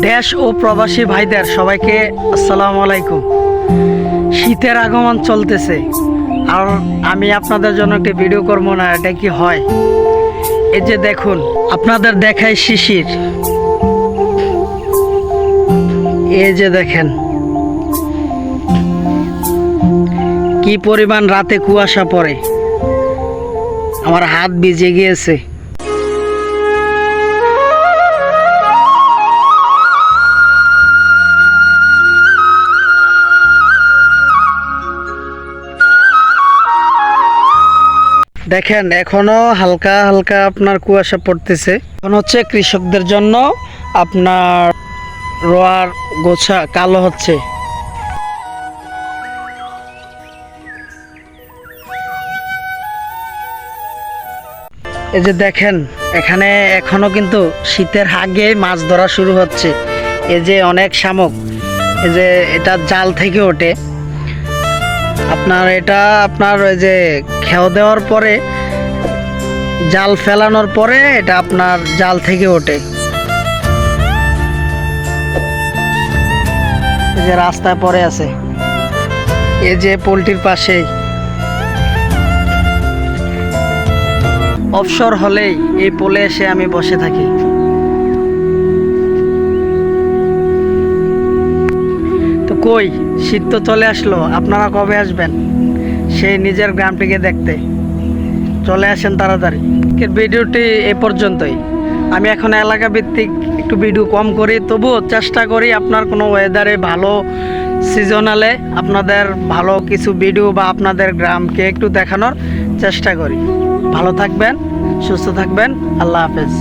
দেশ ও প্রবাসী ভাইদের সবাইকে আসসালামু আলাইকুম। শীতের আগমন চলতেছে, আর আমি আপনাদের জন্য একটি ভিডিও করবো না, এটা কি হয়? এই যে দেখুন, আপনাদের দেখায় শিশির। এই যে দেখেন কি পরিমাণ রাতে কুয়াশা পড়ে, আমার হাত ভিজে গিয়েছে। দেখেন এখনো হালকা হালকা আপনার কুয়াশা পড়তেছে। এখন হচ্ছে কৃষকদের জন্য আপনার রোয়ার গোছা কালো হচ্ছে। এই যে দেখেন এখানে এখনো কিন্তু শীতের আগে মাছ ধরা শুরু হচ্ছে। এই যে অনেক শামুক, এই যে এটা জাল থেকে ওঠে। আপনার ওই যে খেও দেওয়ার পরে, জাল ফেলানোর পরে এটা আপনার জাল থেকে ওঠে। এই যে রাস্তায় পড়ে আছে, এই যে পোল্ট্রির পাশেই। অবসর হলেই এই পোলে এসে আমি বসে থাকি। তো কই, শীত তো চলে আসলো, আপনারা কবে আসবেন সেই নিজের গ্রামটিকে দেখতে? চলে আসেন তাড়াতাড়ি। ভিডিওটি এ পর্যন্তই। আমি এখন এলাকা ভিত্তিক একটু ভিডিও কম করি, তবুও চেষ্টা করি আপনার কোনো ওয়েদারে ভালো সিজনালে আপনাদের ভালো কিছু ভিডিও বা আপনাদের গ্রামকে একটু দেখানোর চেষ্টা করি। ভালো থাকবেন, সুস্থ থাকবেন, আল্লাহ হাফেজ।